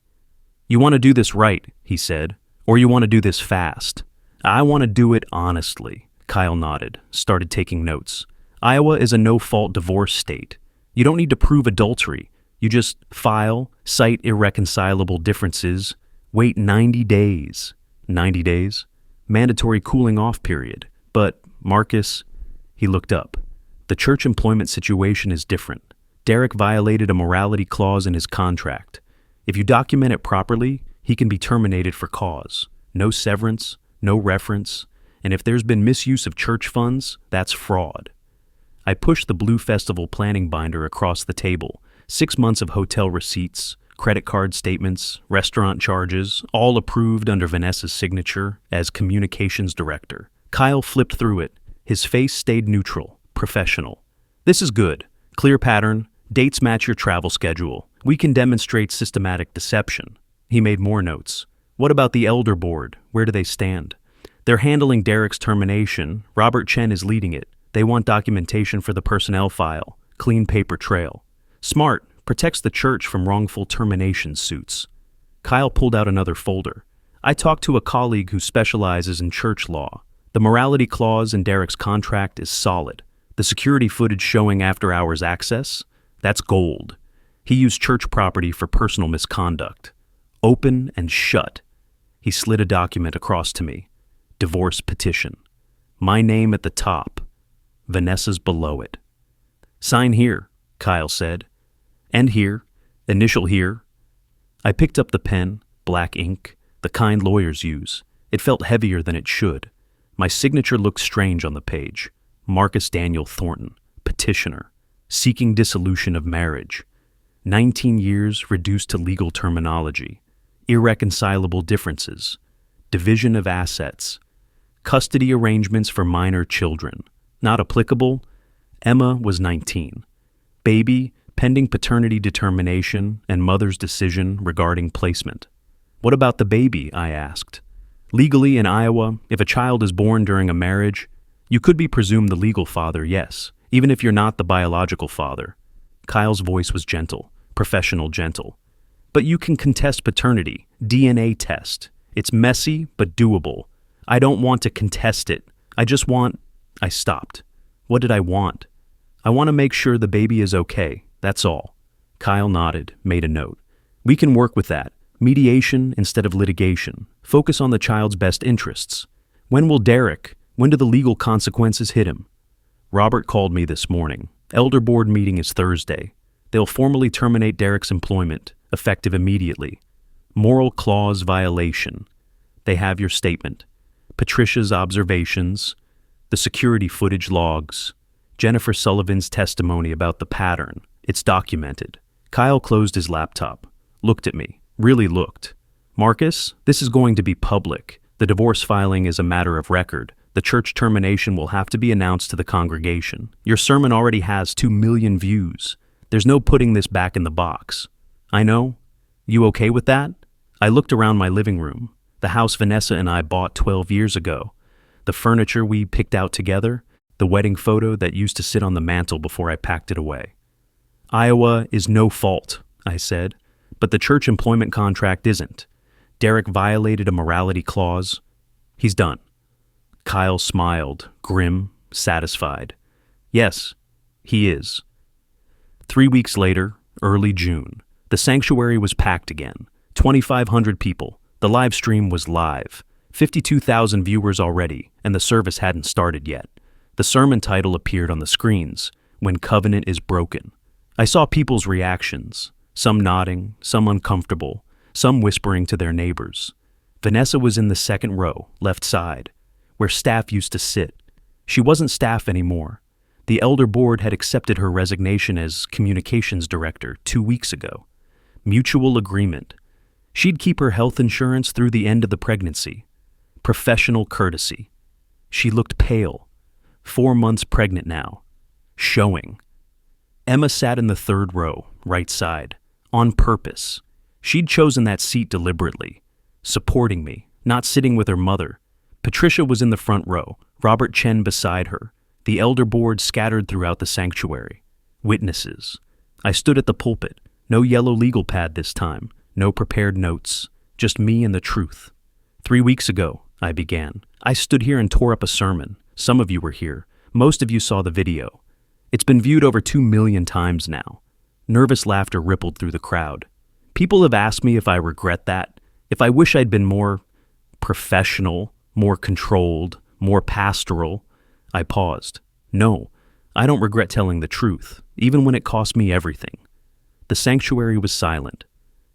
"You want to do this right," he said, "or you want to do this fast?" "I want to do it honestly." Kyle nodded, started taking notes. "Iowa is a no-fault divorce state. You don't need to prove adultery. You just file, cite irreconcilable differences, wait 90 days. 90 days? Mandatory cooling-off period. But, Marcus," he looked up, "the church employment situation is different. Derek violated a morality clause in his contract. If you document it properly, he can be terminated for cause. No severance, no reference, and if there's been misuse of church funds, that's fraud." I pushed the Blue Festival planning binder across the table, 6 months of hotel receipts, credit card statements, restaurant charges, all approved under Vanessa's signature as communications director. Kyle flipped through it. His face stayed neutral, professional. This is good. Clear pattern. Dates match your travel schedule. We can demonstrate systematic deception. He made more notes. What about the elder board? Where do they stand? They're handling Derek's termination. Robert Chen is leading it. They want documentation for the personnel file. Clean paper trail. Smart. Protects the church from wrongful termination suits. Kyle pulled out another folder. I talked to a colleague who specializes in church law. The morality clause in Derek's contract is solid. The security footage showing after-hours access? That's gold. He used church property for personal misconduct. Open and shut. He slid a document across to me. Divorce petition. My name at the top. Vanessa's below it. Sign here, Kyle said. And here. Initial here. I picked up the pen, black ink, the kind lawyers use. It felt heavier than it should. My signature looked strange on the page. Marcus Thornton, petitioner, seeking dissolution of marriage. 19 years reduced to legal terminology. Irreconcilable differences. Division of assets. Custody arrangements for minor children. Not applicable. Emma was 19. Baby, pending paternity determination and mother's decision regarding placement. What about the baby? I asked. Legally in Iowa, if a child is born during a marriage, you could be presumed the legal father, yes, even if you're not the biological father. Kyle's voice was gentle, professional gentle. But you can contest paternity, DNA test. It's messy, but doable. I don't want to contest it. I stopped. What did I want? I want to make sure the baby is okay, that's all. Kyle nodded, made a note. We can work with that. Mediation instead of litigation. Focus on the child's best interests. When do the legal consequences hit him? Robert called me this morning. Elder board meeting is Thursday. They'll formally terminate Derek's employment, effective immediately. Moral clause violation. They have your statement. Patricia's observations. The security footage logs. Jennifer Sullivan's testimony about the pattern. It's documented. Kyle closed his laptop. Looked at me. Really looked. Marcus, this is going to be public. The divorce filing is a matter of record. The church termination will have to be announced to the congregation. Your sermon already has 2 million views. There's no putting this back in the box. I know. You okay with that? I looked around my living room. The house Vanessa and I bought 12 years ago. The furniture we picked out together. The wedding photo that used to sit on the mantel before I packed it away. Iowa is no fault, I said, but the church employment contract isn't. Derek violated a morality clause. He's done. Kyle smiled, grim, satisfied. Yes, he is. 3 weeks later, early June, the sanctuary was packed again. 2,500 people. The live stream was live. 52,000 viewers already, and the service hadn't started yet. The sermon title appeared on the screens, When Covenant is Broken. I saw people's reactions, some nodding, some uncomfortable, some whispering to their neighbors. Vanessa was in the second row, left side, where staff used to sit. She wasn't staff anymore. The elder board had accepted her resignation as communications director 2 weeks ago. Mutual agreement. She'd keep her health insurance through the end of the pregnancy. Professional courtesy. She looked pale. 4 months pregnant now. Showing. Emma sat in the third row, right side, on purpose. She'd chosen that seat deliberately, supporting me, not sitting with her mother. Patricia was in the front row, Robert Chen beside her, the elder board scattered throughout the sanctuary. Witnesses. I stood at the pulpit, no yellow legal pad this time, no prepared notes, just me and the truth. 3 weeks ago, I began. I stood here and tore up a sermon. Some of you were here. Most of you saw the video. It's been viewed over 2 million times now. Nervous laughter rippled through the crowd. People have asked me if I regret that, if I wish I'd been more professional, more controlled, more pastoral. I paused. No, I don't regret telling the truth, even when it cost me everything. The sanctuary was silent.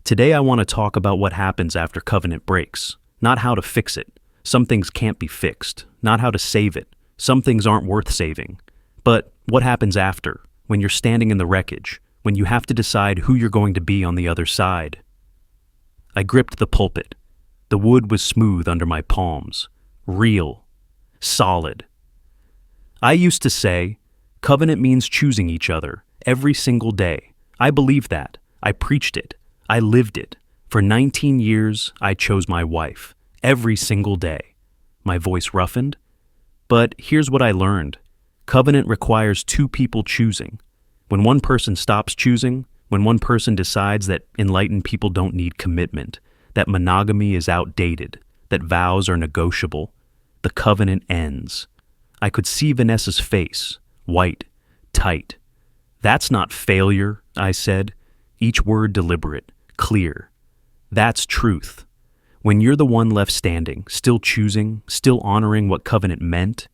Today I want to talk about what happens after covenant breaks, not how to fix it. Some things can't be fixed, not how to save it. Some things aren't worth saving. But what happens after, when you're standing in the wreckage, when you have to decide who you're going to be on the other side. I gripped the pulpit. The wood was smooth under my palms, real, solid. I used to say, covenant means choosing each other every single day. I believed that. I preached it. I lived it. For 19 years, I chose my wife every single day. My voice roughened. But here's what I learned. Covenant requires two people choosing. When one person stops choosing, when one person decides that enlightened people don't need commitment, that monogamy is outdated, that vows are negotiable, the covenant ends. I could see Vanessa's face, white, tight. That's not failure, I said, each word deliberate, clear. That's truth. When you're the one left standing, still choosing, still honoring what covenant meant,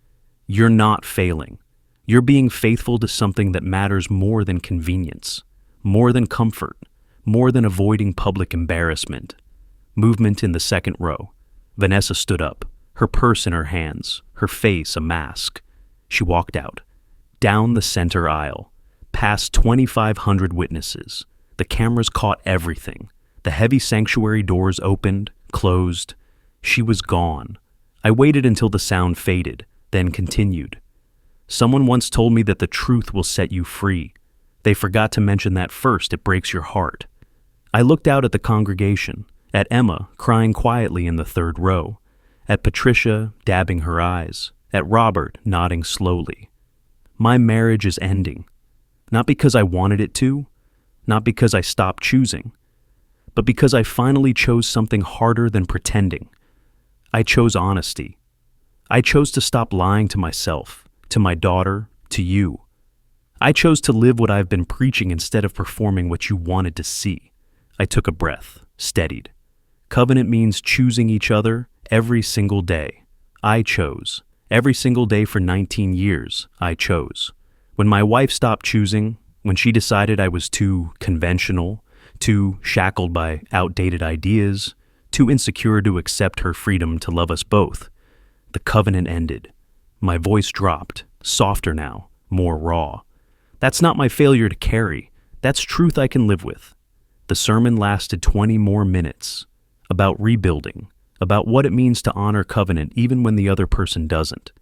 you're not failing. You're being faithful to something that matters more than convenience, more than comfort, more than avoiding public embarrassment. Movement in the second row. Vanessa stood up, her purse in her hands, her face a mask. She walked out, down the center aisle, past 2,500 witnesses. The cameras caught everything. The heavy sanctuary doors opened, closed. She was gone. I waited until the sound faded, then continued. Someone once told me that the truth will set you free. They forgot to mention that first. It breaks your heart. I looked out at the congregation, at Emma crying quietly in the third row, at Patricia dabbing her eyes, at Robert nodding slowly. My marriage is ending. Not because I wanted it to, not because I stopped choosing, but because I finally chose something harder than pretending. I chose honesty. I chose to stop lying to myself, to my daughter, to you. I chose to live what I've been preaching instead of performing what you wanted to see. I took a breath, steadied. Covenant means choosing each other every single day. I chose. Every single day for 19 years, I chose. When my wife stopped choosing, when she decided I was too conventional, too shackled by outdated ideas, too insecure to accept her freedom to love us both, the covenant ended. My voice dropped, softer now, more raw. That's not my failure to carry. That's truth I can live with. The sermon lasted 20 more minutes, about rebuilding, about what it means to honor covenant even when the other person doesn't,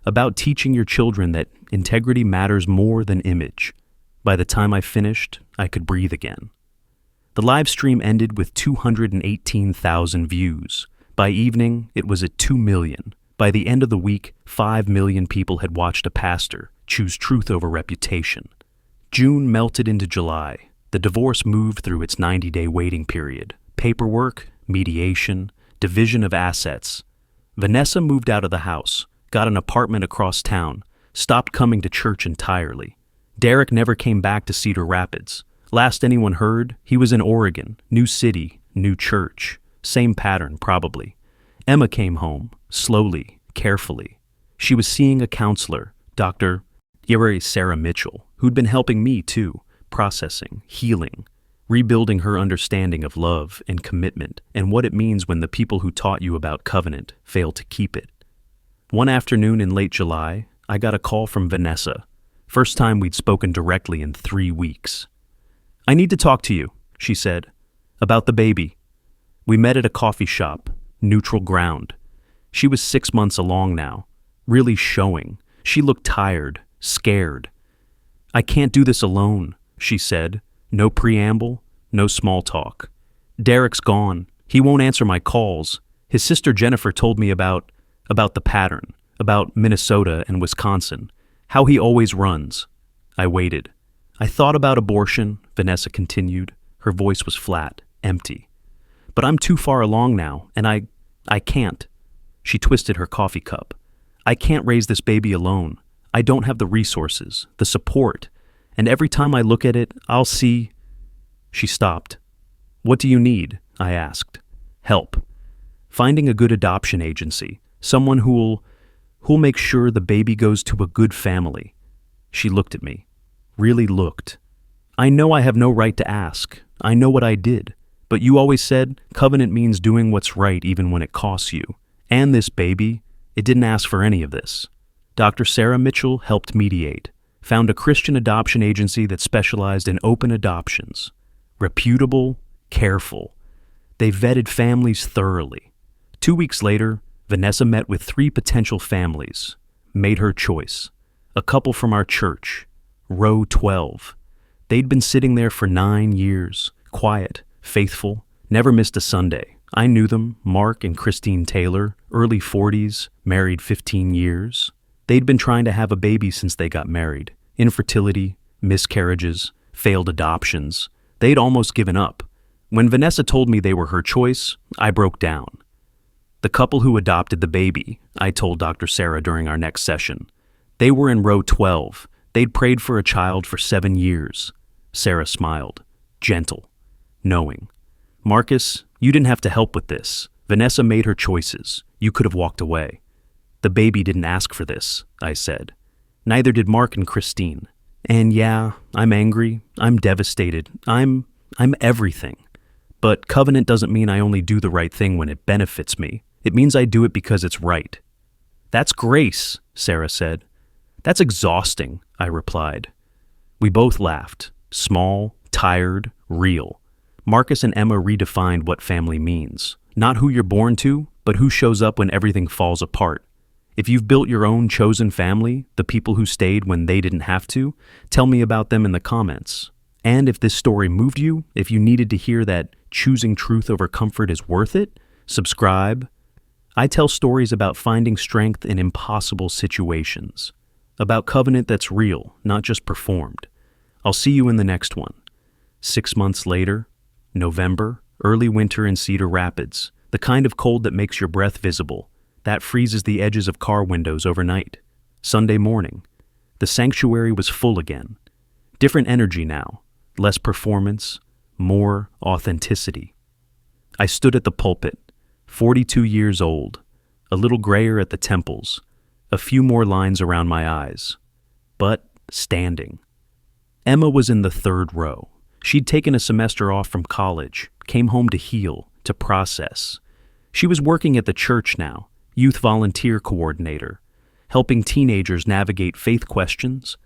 about teaching your children that integrity matters more than image. By the time I finished, I could breathe again. The live stream ended with 218,000 views. By evening, it was at 2 million. By the end of the week, 5 million people had watched a pastor choose truth over reputation. June melted into July. The divorce moved through its 90-day waiting period. Paperwork, mediation, division of assets. Vanessa moved out of the house, got an apartment across town, stopped coming to church entirely. Derek never came back to Cedar Rapids. Last anyone heard, he was in Oregon, new city, new church. Same pattern, probably. Emma came home, slowly, carefully. She was seeing a counselor, Dr. Sarah Mitchell, who'd been helping me too, processing, healing, rebuilding her understanding of love and commitment and what it means when the people who taught you about covenant fail to keep it. One afternoon in late July, I got a call from Vanessa. First time we'd spoken directly in 3 weeks. "I need to talk to you," she said, "about the baby." We met at a coffee shop, neutral ground. She was 6 months along now, really showing. She looked tired, scared. "I can't do this alone," she said. No preamble, no small talk. "Derek's gone. He won't answer my calls. His sister Jennifer told me about the pattern, about Minnesota and Wisconsin, how he always runs." I waited. "I thought about abortion," Vanessa continued. Her voice was flat, empty. "But I'm too far along now, and I can't." She twisted her coffee cup. "I can't raise this baby alone. I don't have the resources, the support, and every time I look at it, I'll see—" She stopped. "What do you need?" I asked. "Help. Finding a good adoption agency, someone who'll make sure the baby goes to a good family." She looked at me. Really looked. "I know I have no right to ask. I know what I did. But you always said covenant means doing what's right even when it costs you. And this baby, it didn't ask for any of this." Dr. Sarah Mitchell helped mediate. Found a Christian adoption agency that specialized in open adoptions. Reputable, careful. They vetted families thoroughly. 2 weeks later, Vanessa met with 3 potential families. Made her choice. A couple from our church. Row 12. They'd been sitting there for 9 years. Quiet, faithful, never missed a Sunday. I knew them, Mark and Christine Taylor, early 40s, married 15 years. They'd been trying to have a baby since they got married. Infertility, miscarriages, failed adoptions. They'd almost given up. When Vanessa told me they were her choice, I broke down. The couple who adopted the baby, I told Dr. Sarah during our next session. They were in row 12. They'd prayed for a child for 7 years. Sarah smiled, gentle, knowing. Marcus, you didn't have to help with this. Vanessa made her choices. You could have walked away. The baby didn't ask for this, I said. Neither did Mark and Christine. And yeah, I'm angry. I'm devastated. I'm everything. But covenant doesn't mean I only do the right thing when it benefits me. It means I do it because it's right. That's grace, Sarah said. That's exhausting, I replied. We both laughed. Small, tired, real. Marcus and Emma redefined what family means. Not who you're born to, but who shows up when everything falls apart. If you've built your own chosen family, the people who stayed when they didn't have to, tell me about them in the comments. And if this story moved you, if you needed to hear that choosing truth over comfort is worth it, subscribe. I tell stories about finding strength in impossible situations. About covenant that's real, not just performed. I'll see you in the next one. 6 months later, November, early winter in Cedar Rapids, the kind of cold that makes your breath visible, that freezes the edges of car windows overnight. Sunday morning, the sanctuary was full again. Different energy now, less performance, more authenticity. I stood at the pulpit, 42 years old, a little grayer at the temples, a few more lines around my eyes, but standing. Emma was in the 3rd row. She'd taken a semester off from college, came home to heal, to process. She was working at the church now, youth volunteer coordinator, helping teenagers navigate faith questions,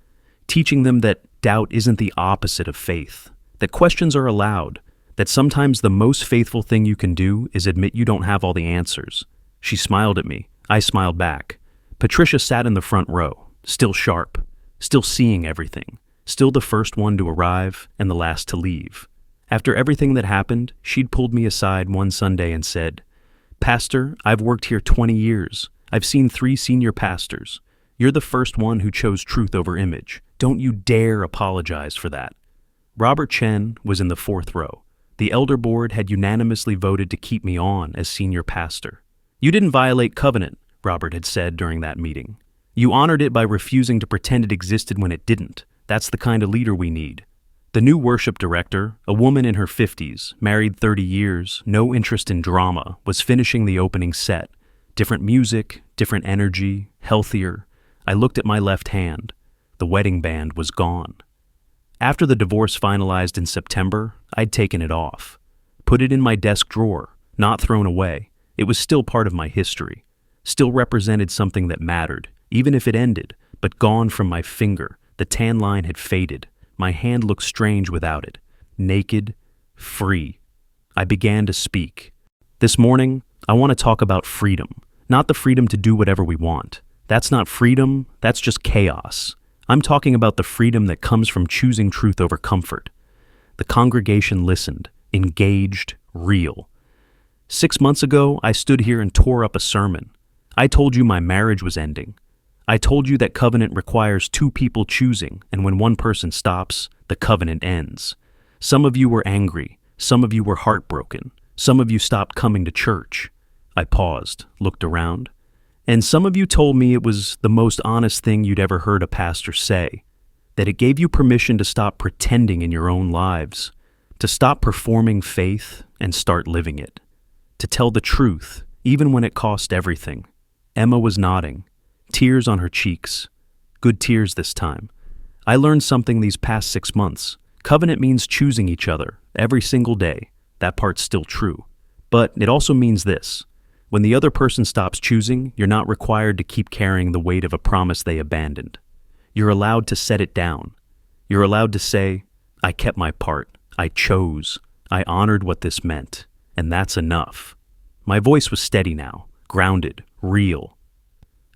teaching them that doubt isn't the opposite of faith, that questions are allowed, that sometimes the most faithful thing you can do is admit you don't have all the answers. She smiled at me. I smiled back. Patricia sat in the front row, still sharp, still seeing everything, still the first one to arrive and the last to leave. After everything that happened, she'd pulled me aside one Sunday and said, "Pastor, I've worked here 20 years. I've seen 3 senior pastors. You're the first one who chose truth over image. Don't you dare apologize for that." Robert Chen was in the 4th row. The elder board had unanimously voted to keep me on as senior pastor. "You didn't violate covenant," Robert had said during that meeting. "You honored it by refusing to pretend it existed when it didn't. That's the kind of leader we need." The new worship director, a woman in her 50s, married 30 years, no interest in drama, was finishing the opening set. Different music, different energy, healthier. I looked at my left hand. The wedding band was gone. After the divorce finalized in September, I'd taken it off. Put it in my desk drawer, not thrown away. It was still part of my history. Still represented something that mattered, even if it ended, but gone from my finger. The tan line had faded. My hand looked strange without it. Naked, free. I began to speak. This morning, I want to talk about freedom. Not the freedom to do whatever we want. That's not freedom, that's just chaos. I'm talking about the freedom that comes from choosing truth over comfort. The congregation listened, engaged, real. 6 months ago, I stood here and tore up a sermon. I told you my marriage was ending. I told you that covenant requires 2 people choosing, and when one person stops, the covenant ends. Some of you were angry. Some of you were heartbroken. Some of you stopped coming to church. I paused, looked around. And some of you told me it was the most honest thing you'd ever heard a pastor say, that it gave you permission to stop pretending in your own lives, to stop performing faith and start living it, to tell the truth, even when it cost everything. Emma was nodding, tears on her cheeks. Good tears this time. I learned something these past 6 months. Covenant means choosing each other every single day. That part's still true. But it also means this. When the other person stops choosing, you're not required to keep carrying the weight of a promise they abandoned. You're allowed to set it down. You're allowed to say, I kept my part. I chose. I honored what this meant. And that's enough. My voice was steady now, grounded, real.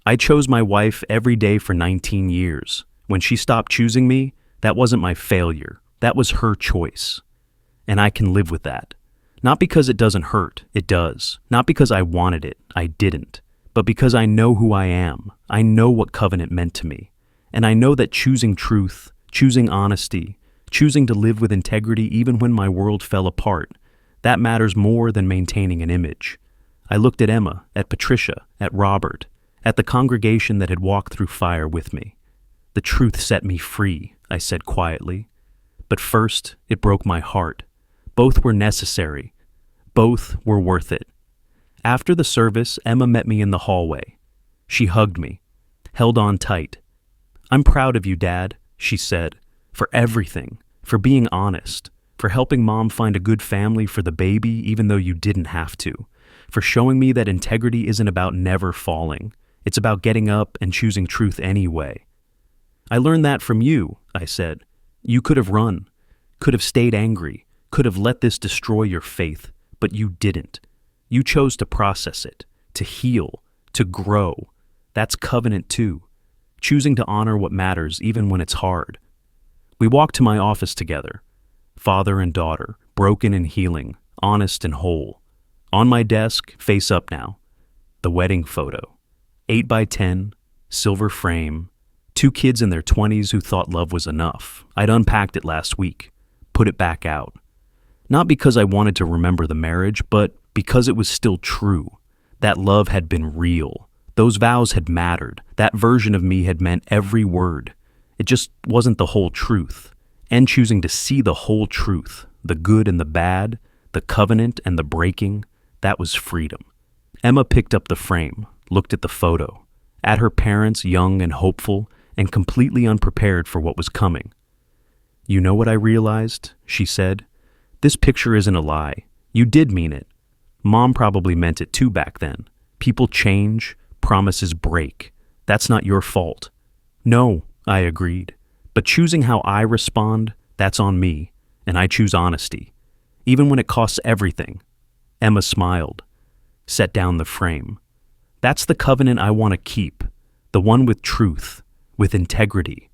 I chose my wife every day for 19 years. When she stopped choosing me, that wasn't my failure. That was her choice. And I can live with that. Not because it doesn't hurt, it does. Not because I wanted it, I didn't. But because I know who I am. I know what covenant meant to me. And I know that choosing truth, choosing honesty, choosing to live with integrity even when my world fell apart, that matters more than maintaining an image. I looked at Emma, at Patricia, at Robert, at the congregation that had walked through fire with me. The truth set me free, I said quietly. But first, it broke my heart. Both were necessary. Both were worth it. After the service, Emma met me in the hallway. She hugged me, held on tight. I'm proud of you, Dad, she said, for everything, for being honest, for helping Mom find a good family for the baby even though you didn't have to, for showing me that integrity isn't about never falling. It's about getting up and choosing truth anyway. I learned that from you, I said. You could have run, could have stayed angry, could have let this destroy your faith, but you didn't. You chose to process it, to heal, to grow. That's covenant too. Choosing to honor what matters even when it's hard. We walked to my office together, father and daughter, broken and healing, honest and whole. On my desk, face up now, the wedding photo. 8 by 10, silver frame, 2 kids in their 20s who thought love was enough. I'd unpacked it last week, put it back out. Not because I wanted to remember the marriage, but because it was still true. That love had been real. Those vows had mattered. That version of me had meant every word. It just wasn't the whole truth. And choosing to see the whole truth, the good and the bad, the covenant and the breaking, that was freedom. Emma picked up the frame, looked at the photo, at her parents, young and hopeful, and completely unprepared for what was coming. You know what I realized? She said. This picture isn't a lie. You did mean it. Mom probably meant it too back then. People change, promises break. That's not your fault. No, I agreed. But choosing how I respond, that's on me, and I choose honesty, even when it costs everything. Emma smiled, set down the frame. That's the covenant I want to keep, the one with truth, with integrity,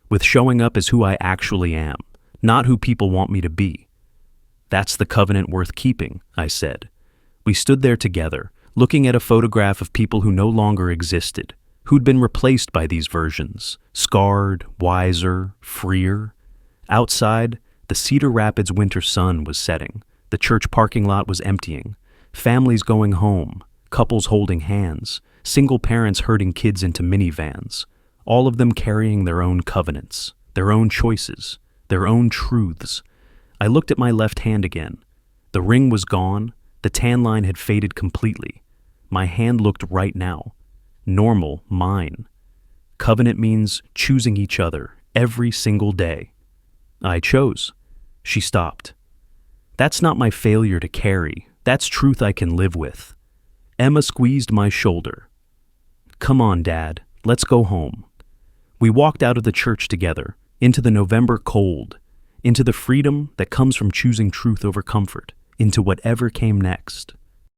with showing up as who I actually am, not who people want me to be. That's the covenant worth keeping, I said. We stood there together, looking at a photograph of people who no longer existed, who'd been replaced by these versions, scarred, wiser, freer. Outside, the Cedar Rapids winter sun was setting. The church parking lot was emptying. Families going home, couples holding hands, single parents herding kids into minivans, all of them carrying their own covenants, their own choices, their own truths. I looked at my left hand again. The ring was gone. The tan line had faded completely. My hand looked right now. Normal, mine. Covenant means choosing each other every single day. I chose. She stopped. That's not my failure to carry. That's truth I can live with. Emma squeezed my shoulder. Come on, Dad. Let's go home. We walked out of the church together, into the November cold, into the freedom that comes from choosing truth over comfort, into whatever came next.